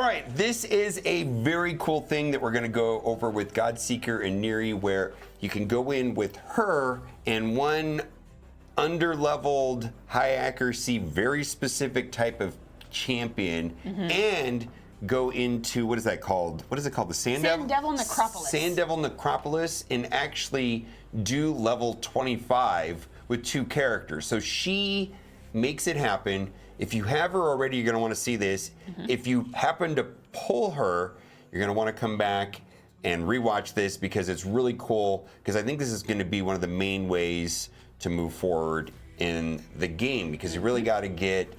right, this is a very cool thing that we're going to go over with Godseeker and Neri, where you can go in with her and one under-leveled, high accuracy, very specific type of champion, and go into, what is that called? What is it called? The Sand Devil Necropolis. Sand Devil Necropolis, and actually do level 25 with 2 characters. So she makes it happen. If you have her already, you're going to want to see this. If you happen to pull her, you're going to want to come back and rewatch this because it's really cool, because I think this is going to be one of the main ways to move forward in the game, because you really got to get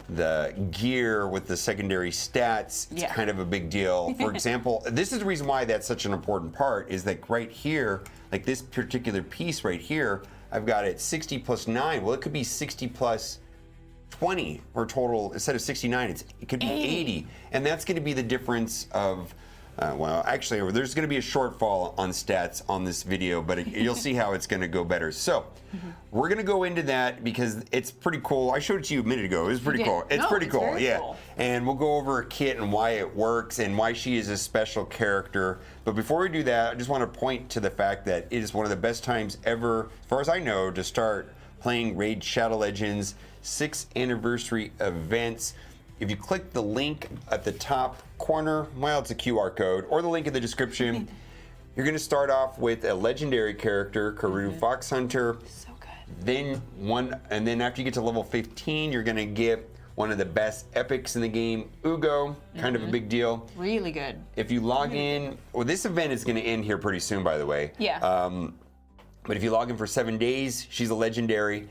the gear with the secondary stats. It's kind of a big deal. For example, this is the reason why that's such an important part, is that right here, like this particular piece right here, I've got it 60 plus 9. Well, it could be 60 plus 20 or total. Instead of 69, it could be 80. And that's going to be the difference of, well, actually, there's going to be a shortfall on stats on this video, but you'll see how it's going to go better. So we're going to go into that because it's pretty cool. I showed it to you a minute ago. It was pretty cool. It's pretty cool, yeah. Cool. And we'll go over a kit and why it works and why she is a special character. But before we do that, I just want to point to the fact that it is one of the best times ever, as far as I know, to start playing Raid Shadow Legends 6th anniversary events. If you click the link at the top corner, well, it's a QR code, or the link in the description, you're going to start off with a legendary character, Karoo Fox Hunter. So good. Then after you get to level 15, you're going to get one of the best epics in the game, Ugo, kind of a big deal. Really good. If you log in, well, this event is going to end here pretty soon, by the way. Yeah. But if you log in for 7 days, she's a legendary.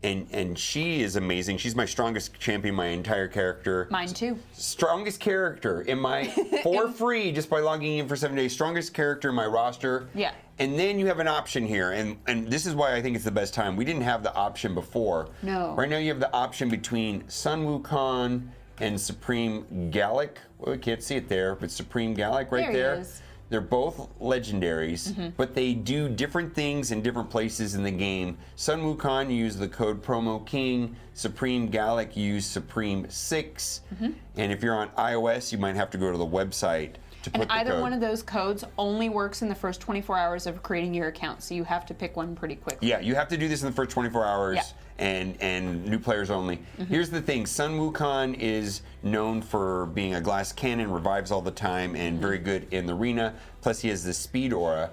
And she is amazing. She's my strongest champion, my entire character. Mine too. Strongest character in my, for free, just by logging in for 7 days, strongest character in my roster. Yeah. And then you have an option here, and this is why I think it's the best time. We didn't have the option before. No. Right now you have the option between Sun Wukong and Supreme Gallic. Well, we can't see it there, but Supreme Gallic right there. He is. They're both legendaries, but they do different things in different places in the game. Sun Wukong, you use the code Promo King. Supreme Gallic, you use Supreme 6. And if you're on iOS, you might have to go to the website to put the code. And either one of those codes only works in the first 24 hours of creating your account, so you have to pick one pretty quickly. Yeah, you have to do this in the first 24 hours. Yeah. And new players only. Here's the thing, Sun Wukong is known for being a glass cannon, revives all the time, and very good in the arena. Plus he has the speed aura.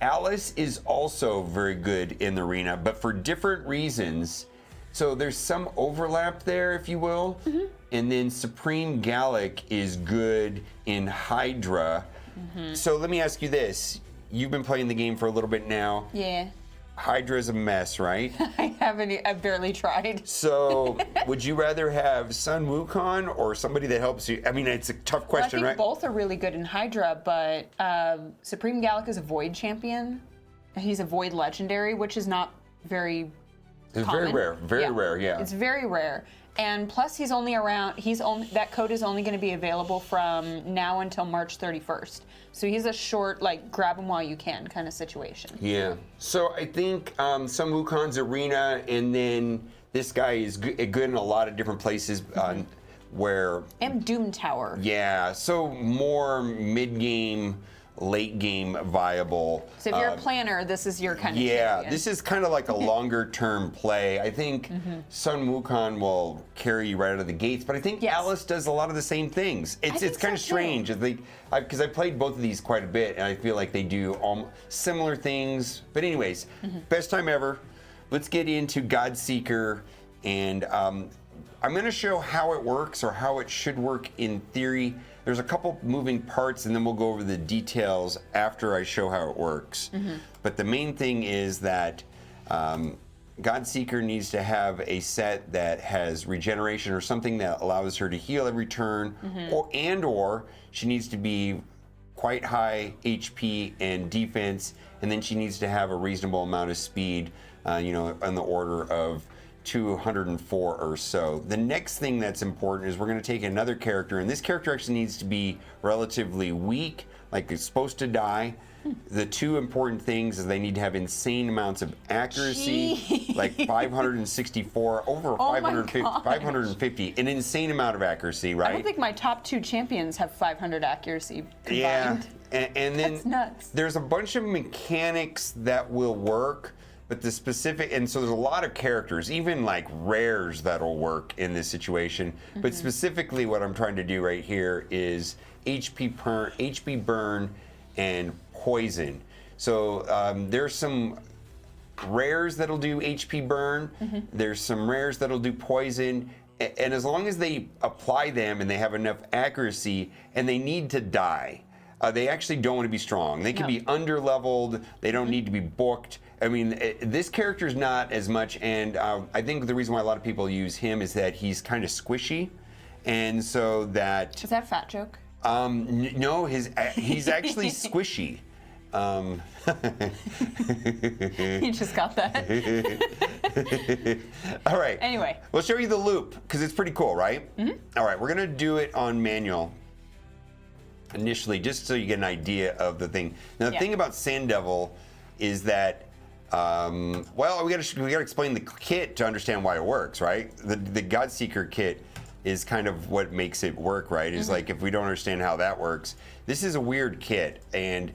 Alice is also very good in the arena, but for different reasons. So there's some overlap there, if you will. And then Supreme Gallic is good in Hydra. So let me ask you this. You've been playing the game for a little bit now. Yeah. Hydra's a mess, right? I've barely tried. So, would you rather have Sun Wukong or somebody that helps you? I mean, it's a tough question, I think right? both are really good in Hydra, but Supreme Gallic is a Void champion. He's a Void legendary, which is not very It's common. very rare, very rare, yeah. It's very rare. And plus he's only around, that code is only going to be available from now until March 31st. So he's a short, like, grab him while you can kind of situation. Yeah. So I think Sun Wukong's arena, and then this guy is good in a lot of different places where... And Doom Tower. Yeah, so more mid-game, late-game viable. So if you're a planner, this is your kind of Yeah, champion. this is kind of like a longer-term play. I think Sun Wukong will carry you right out of the gates, but I think Alice does a lot of the same things. It's kind of strange. Because I played both of these quite a bit, and I feel like they do similar things. But anyways, best time ever. Let's get into Godseeker, and I'm going to show how it works, or how it should work in theory. There's a couple moving parts, and then we'll go over the details after I show how it works. But the main thing is that Godseeker needs to have a set that has regeneration, or something that allows her to heal every turn, or she needs to be quite high HP and defense, and then she needs to have a reasonable amount of speed, on the order of 204 or so. The next thing that's important is we're going to take another character, and this character actually needs to be relatively weak, like it's supposed to die. The two important things is they need to have insane amounts of accuracy, Jeez. like 564, over 550, an insane amount of accuracy, right? I don't think my top 2 champions have 500 accuracy combined. Yeah, and then That's nuts. there's a bunch of mechanics that will work, but the specific, and so there's a lot of characters, even like rares that'll work in this situation. But specifically what I'm trying to do right here is HP burn, and poison. So there's some rares that'll do HP burn, there's some rares that'll do poison, and as long as they apply them and they have enough accuracy, and they need to die. They actually don't want to be strong. They can be under-leveled. They don't need to be booked. I mean, this character's not as much, and I think the reason why a lot of people use him is that he's kind of squishy, and so that... Is that a fat joke? No, he's actually squishy. You just got that. All right. Anyway. We'll show you the loop, because it's pretty cool, right? All right, we're going to do it on manual initially, just so you get an idea of the thing. Now, the thing about Sand Devil is that, well, we got to explain the kit to understand why it works, right? The Godseeker kit is kind of what makes it work, right? Is like, if we don't understand how that works, this is a weird kit, and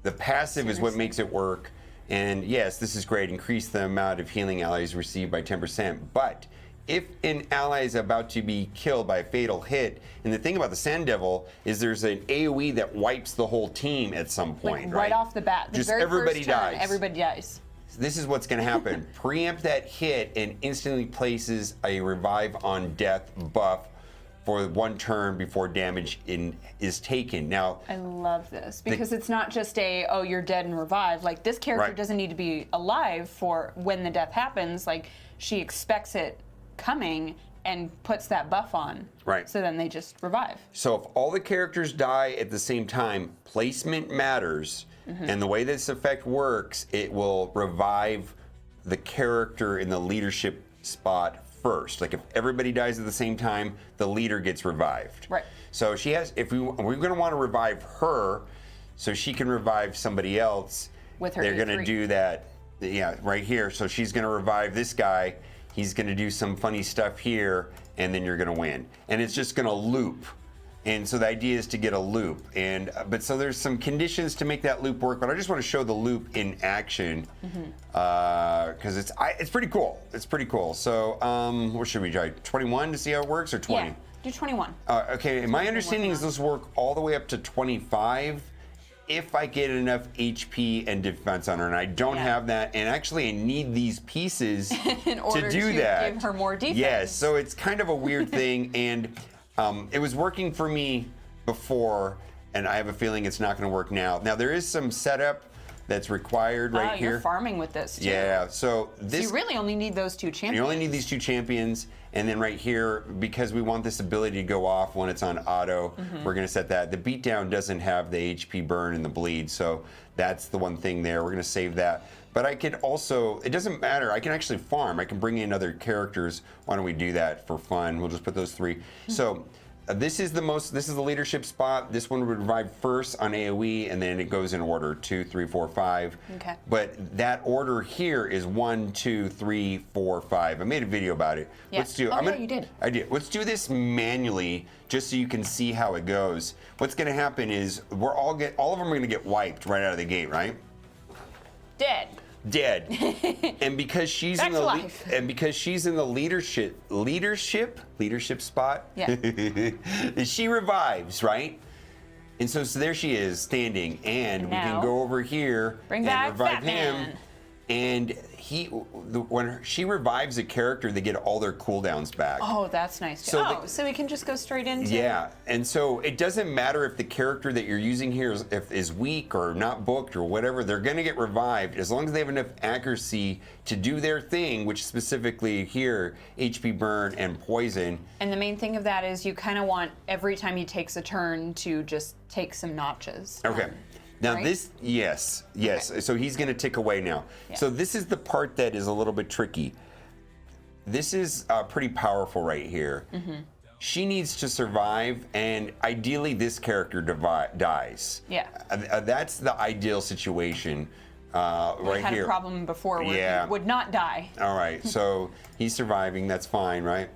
the passive is what makes it work. And yes, this is great. Increase the amount of healing allies received by 10%. But if an ally is about to be killed by a fatal hit, and the thing about the Sand Devil is there's an AoE that wipes the whole team at some point, Like right off the bat. The Just very everybody first turn, dies. Everybody dies. This is what's going to happen. Preempt that hit and instantly places a revive on death buff for 1 turn before damage is taken. Now, I love this because it's not just oh, you're dead and revive. Like, this character doesn't need to be alive for when the death happens. Like, she expects it coming and puts that buff on. Right. So then they just revive. So if all the characters die at the same time, placement matters. And the way this effect works, it will revive the character in the leadership spot first. Like, if everybody dies at the same time, the leader gets revived. Right. So she has, we're going to want to revive her so she can revive somebody else. With her They're going to E3. do that, right here. So she's going to revive this guy. He's going to do some funny stuff here, and then you're going to win. And it's just going to loop. And so the idea is to get a loop, but so there's some conditions to make that loop work. But I just want to show the loop in action because it's pretty cool. It's pretty cool. So what should we try? 21 to see how it works, or 20? Yeah, do 21. Okay. My understanding is this work all the way up to 25 if I get enough HP and defense on her, and I don't have that. And actually, I need these pieces in order to do that. Give her more defense. Yes. So it's kind of a weird thing, and. It was working for me before, and I have a feeling it's not going to work now. Now, there is some setup that's required right here. You're farming with this, too. Yeah, so this... So you really only need those 2 champions. You only need these 2 champions, and then right here, because we want this ability to go off when it's on auto, we're going to set that. The beatdown doesn't have the HP burn and the bleed, so that's the one thing there. We're going to save that. But I could also, it doesn't matter, I can actually farm. I can bring in other characters. Why don't we do that for fun? We'll just put those 3. So this is the leadership spot. This one would revive first on AoE, and then it goes in order 2, 3, 4, 5. Okay. But that order here is 1, 2, 3, 4, 5. I made a video about it. Yeah. Let's do. Yeah, you did. I did. Let's do this manually, just so you can see how it goes. What's going to happen is all of them are going to get wiped right out of the gate, right? Dead. And because she's Back to life. because she's in the leadership spot, she revives, right? And so there she is standing, and we can now, go over here bring and back revive Batman. him. And when she revives a character, they get all their cooldowns back. Oh, that's nice. So So we can just go straight into... Yeah, and so it doesn't matter if the character that you're using here is weak or not booked or whatever, they're going to get revived as long as they have enough accuracy to do their thing, which specifically here, HP burn and poison. And the main thing of that is you kind of want every time he takes a turn to just take some notches. Okay. Now right? this, yes. Okay. So he's going to tick away now. Yeah. So this is the part that is a little bit tricky. this is pretty powerful right here. She needs to survive, and ideally this character dies. Yeah. That's the ideal situation right We had here. a problem before where he would not die. All right, so he's surviving. That's fine, right?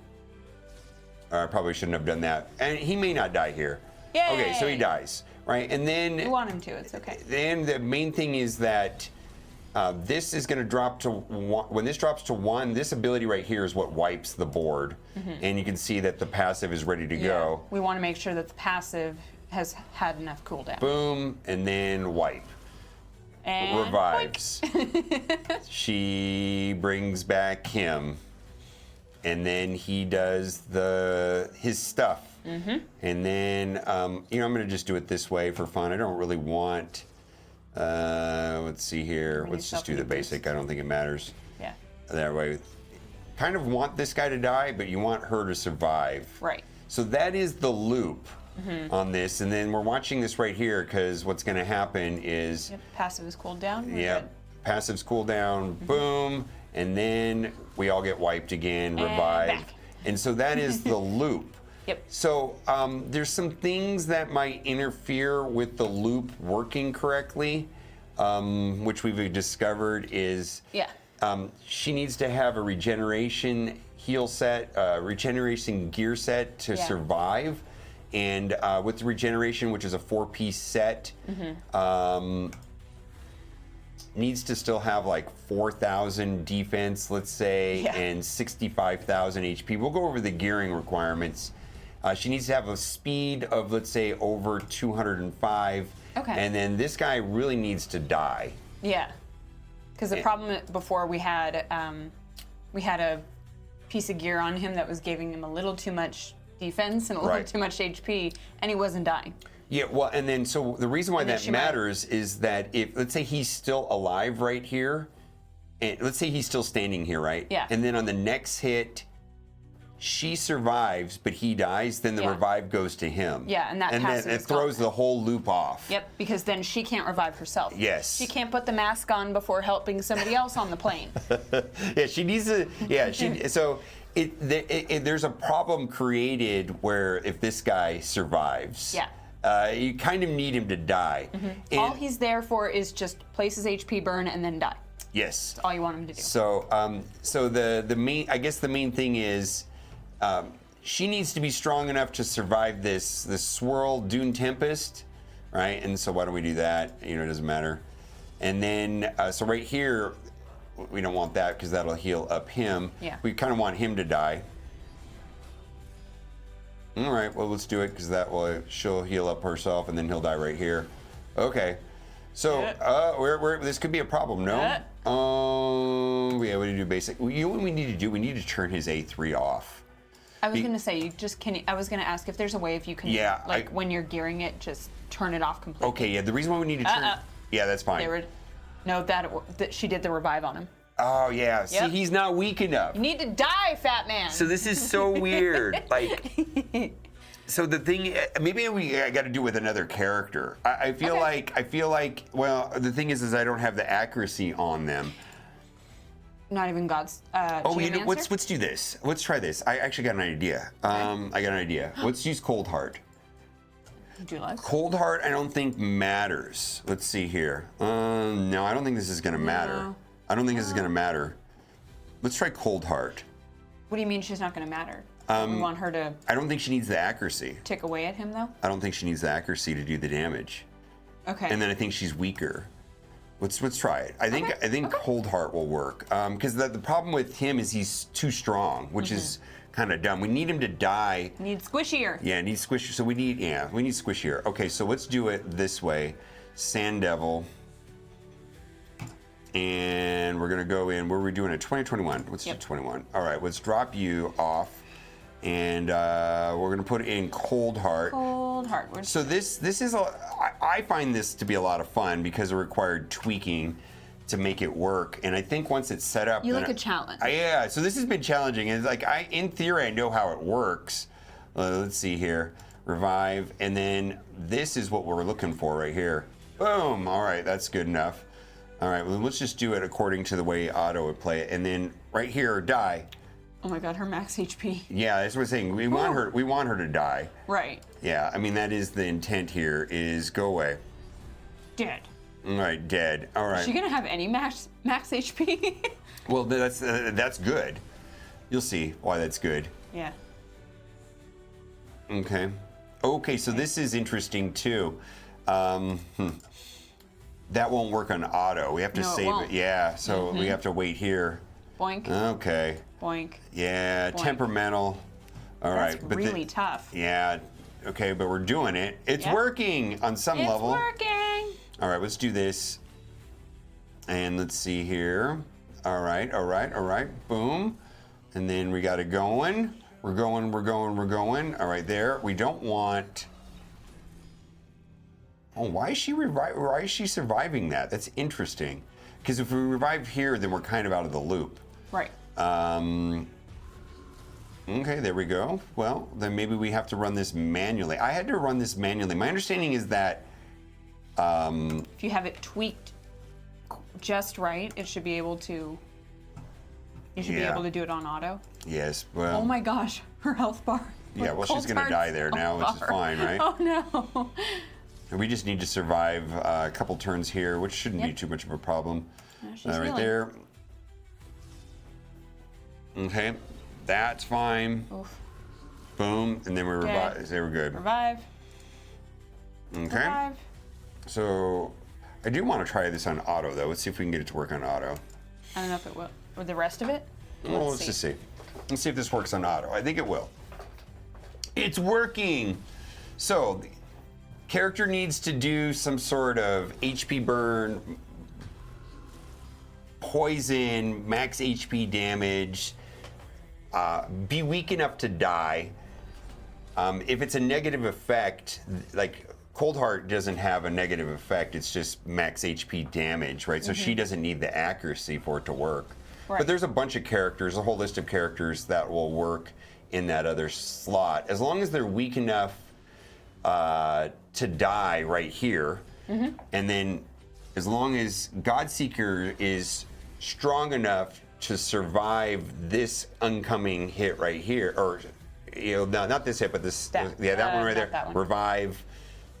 I probably shouldn't have done that. And he may not die here. Yay! Okay, so he dies, right? And then We want him to. It's okay. then the main thing is that this is going to drop to 1. When this drops to 1, this ability right here is what wipes the board. And you can see that the passive is ready to go. We want to make sure that the passive has had enough cooldown. Boom, and then wipe. And Revives. She brings back him. And then he does his stuff. And then, I'm going to just do it this way for fun. I don't really want... let's see here. Let's just do the basic. I don't think it matters. Yeah. That way, kind of want this guy to die, but you want her to survive. Right. So that is the loop on this, and then we're watching this right here because what's going to happen is, Yep, passive is cooled down. We're yep, good. passives cool down, boom, and then we all get wiped again, And revived, back. and so that is the loop. Yep. So there's some things that might interfere with the loop working correctly, which we've discovered is she needs to have a regeneration heal set, regeneration gear set to survive. And with the regeneration, which is a 4-piece set, needs to still have like 4,000 defense, let's say, and 65,000 HP. We'll go over the gearing requirements. She needs to have a speed of, let's say, over 205. Okay. And then this guy really needs to die. Yeah. Because the problem before we had a piece of gear on him that was giving him a little too much defense and a little too much HP, and he wasn't dying. Yeah, well, and then so the reason why that matters is that if, let's say he's still alive right here, and let's say he's still standing here, right? Yeah. And then on the next hit, she survives, but he dies, then the revive goes to him. Yeah, and that then passive it is throws gone. the whole loop off. Yep, because then she can't revive herself. Yes. She can't put the mask on before helping somebody else on the plane. Yeah, she needs to. Yeah, so there's a problem created where if this guy survives. You kind of need him to die. And all he's there for is just place his HP burn and then die. Yes. That's all you want him to do. So, so the main, I guess the main thing is, she needs to be strong enough to survive this swirl Dune Tempest, right? And so why don't we do that? You know, it doesn't matter. And then, so right here, we don't want that because that'll heal up him. Yeah. We kind of want him to die. All right, well, let's do it because she'll heal up herself and then he'll die right here. Okay. So, this could be a problem, no? Yeah, what do you do basic? You know what we need to do? We need to turn his A3 off. I was going to say, I was going to ask if there's a way if you can, when you're gearing it, just turn it off completely. Okay, yeah, the reason why we need to turn yeah, that's fine. No, that she did the revive on him. Oh, yeah. Yep. See, he's not weak enough. You need to die, fat man. So this is so weird. So the thing, maybe I got to do with another character. I feel like, well, the thing is I don't have the accuracy on them. Not even God's. You know, let's do this. Let's try this. I actually got an idea. I got an idea. Let's use Cold Heart. Would you like? Cold Heart, I don't think matters. Let's see here. No, I don't think this is gonna matter. I don't think this is gonna matter. Let's try Cold Heart. What do you mean she's not going to matter? We want her to. I don't think she needs the accuracy. Tick away at him though. I don't think she needs the accuracy to do the damage. Okay. And then I think she's weaker. Let's try it. I think Cold Heart will work because the problem with him is he's too strong, which is kind of dumb. We need him to die. Need squishier. Yeah, need squishier. So we need squishier. Okay, so let's do it this way. Sand Devil. And we're gonna go in. Where are we doing it? 2021. Let's do 21. All right, let's drop you off, and we're gonna put in Cold Heart. Cold Heart. So this is I find this to be a lot of fun because it required tweaking to make it work, and I think once it's set up, you like a challenge. Yeah. So this has been challenging, and like in theory I know how it works. Let's see here. Revive, and then this is what we're looking for right here. Boom. All right, that's good enough. All right, well, let's just do it according to the way Otto would play it. And then right here, die. Oh my God, her max HP. Yeah, that's what I'm saying. We want her. We want her to die. Right. Yeah, I mean that is the intent here. Is go away. Dead. All right, dead. All right. Is she gonna have any max HP? Well, that's good. You'll see why that's good. Yeah. Okay. Okay, so this is interesting too. That won't work on auto. We have to save it. Yeah, so we have to wait here. Boink. Okay. Boink. Yeah, Boink. Temperamental. All right. That's really tough. Yeah. Okay, but we're doing it. It's working on some level. It's working. All right, let's do this. And let's see here. All right, all right, all right. Boom. And then we got it going. We're going, we're going, we're going. All right, there. We don't want... Oh, why is she surviving that? That's interesting. Because if we revive here, then we're kind of out of the loop. Right. Okay, there we go. Well, then maybe we have to run this manually. I had to run this manually. My understanding is that... if you have it tweaked just right, it should be able to... You should be able to do it on auto. Yes, well... Oh my gosh, her health bar. Yeah, well, she's going to die there now, which is fine, right? Oh no. And we just need to survive a couple turns here, which shouldn't be too much of a problem. Right there. Okay, that's fine. Oof. Boom, and then we revive. They were good. Revive. Okay. Revive. So, I do want to try this on auto, though. Let's see if we can get it to work on auto. I don't know if it will. Or the rest of it? Well, let's just see. Let's see if this works on auto. I think it will. It's working! So, the character needs to do some sort of HP burn, poison, max HP damage, be weak enough to die. If it's a negative effect, like Cold Heart doesn't have a negative effect, it's just max HP damage, right? So she doesn't need the accuracy for it to work. Right. But there's a bunch of characters, a whole list of characters that will work in that other slot. As long as they're weak enough to die right here, and then as long as Godseeker is strong enough to survive this oncoming hit right here, or no, not this hit, but this, that one right there, one. Revive.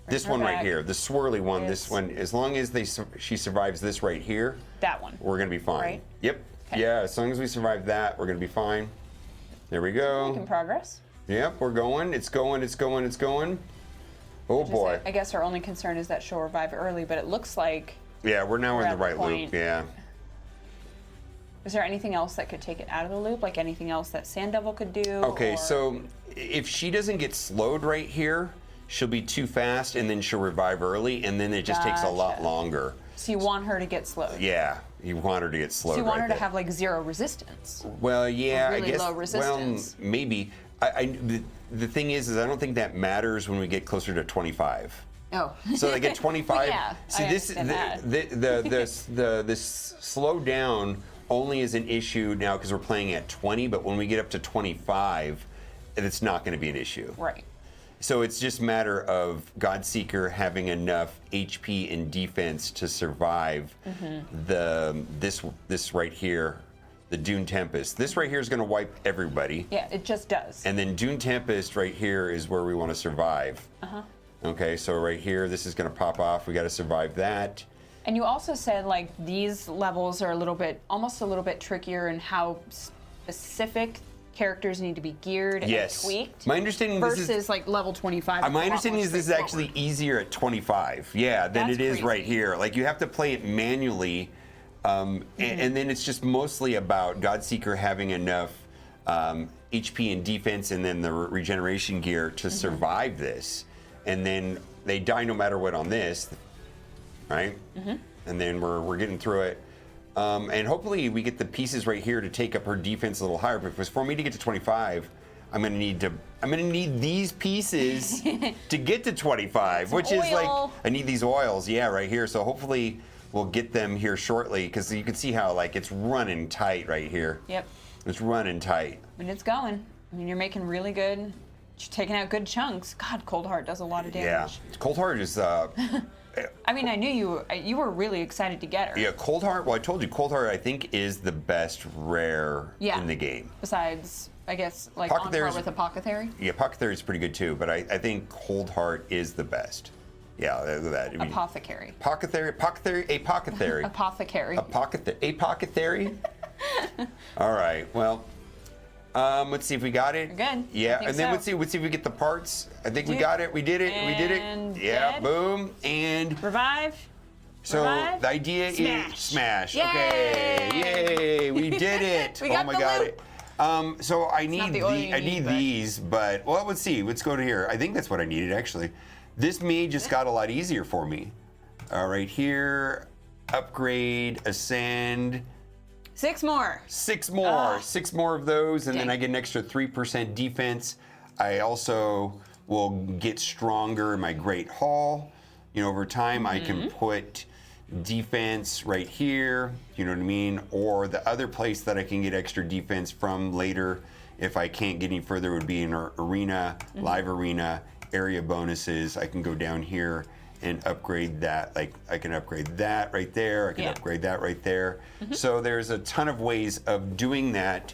This one right here, the swirly one, this one, as long as she survives this right here, that one, we're gonna be fine. Right? Yep. Okay. Yeah, as long as we survive that, we're gonna be fine. There we go. Making progress. Yep, we're going. It's going. It's going. It's going. Oh boy. I guess our only concern is that she'll revive early, but it looks like. Yeah, we're now in the right loop. Yeah. Is there anything else that could take it out of the loop? Like anything else that Sand Devil could do? Okay, so if she doesn't get slowed right here, she'll be too fast, and then she'll revive early, and then it just takes a lot longer. So you want her to get slowed? Yeah, you want her to get slowed. So you want her to there. have like 0 resistance? Well, yeah, really I guess. Low resistance. Well, maybe. The thing is I don't think that matters when we get closer to 25. Oh. So like at 25. Yeah, see, this slow down only is an issue now because we're playing at 20, but when we get up to 25, it's not going to be an issue. Right. So it's just a matter of Godseeker having enough HP and defense to survive this right here, the Dune Tempest. This right here is going to wipe everybody. Yeah, it just does. And then Dune Tempest right here is where we want to survive. Okay, so right here, this is going to pop off. We got to survive that. And you also said like these levels are almost a little bit trickier in how specific characters need to be geared and tweaked. My understanding versus like level 25. My understanding is this is actually easier at 25. Yeah, than it is right here. Like you have to play it manually, and then it's just mostly about Godseeker having enough HP and defense, and then the regeneration gear to survive this. And then they die no matter what on this, right? And then we're getting through it. And hopefully we get the pieces right here to take up her defense a little higher. Because for me to get to 25, I'm gonna need these pieces to get to 25, which is like I need these oils, right here. So hopefully we'll get them here shortly because you can see how like it's running tight right here. Yep. It's running tight. And it's going. I mean, you're making really good She's taking out good chunks. God, Cold Heart does a lot of damage. Yeah, Cold Heart is. I mean, I knew you were really excited to get her. Yeah, Cold Heart. Well, I told you, Cold Heart I think is the best rare in the game. Besides, I guess, like on par with Apothecary. Yeah, Apothecary is pretty good too, but I think Cold Heart is the best. Yeah, that. I mean, Apothecary. Apothecary. Apothecary. Apothecary. All right. Well, let's see if we got it. We're good. Yeah, I think and then so. let's see if we get the parts. I think we got it. We did it. We did And it. Yeah. dead. Boom. And Revive. so Revive. the idea is smash. Yay. Okay. Yay. We did it. We got oh my the god. loop. So I need not the oil you I need need, but- these, but well, let's see. Let's go to here. I think that's what I needed actually. This may just got a lot easier for me. Right here, upgrade, ascend. 6 more. 6 more. 6 more of those, and then Dang. I get an extra 3% defense. I also will get stronger in my Great Hall. You know, over time I can put defense right here, you know what I mean? Or the other place that I can get extra defense from later, if I can't get any further, would be in our arena, live arena, area bonuses. I can go down here and upgrade that. Like I can upgrade that right there. I can upgrade that right there. So there's a ton of ways of doing that.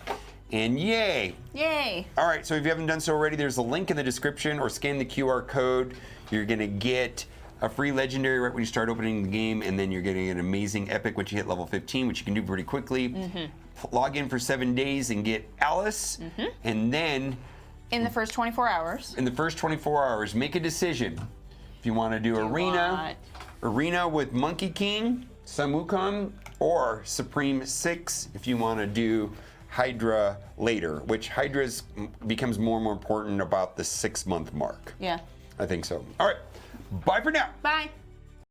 And yay! Yay. All right, so if you haven't done so already, there's a link in the description or scan the QR code. You're gonna get a free legendary right when you start opening the game, and then you're getting an amazing epic once you hit level 15, which you can do pretty quickly. Log in for 7 days and get Alice, and then In the first 24 hours. in the first 24 hours, make a decision. If you want to do arena with Monkey King, Sun Wukong, or Supreme 6 if you want to do Hydra later, which Hydra becomes more and more important about the 6-month mark. Yeah. I think so. All right, bye for now. Bye.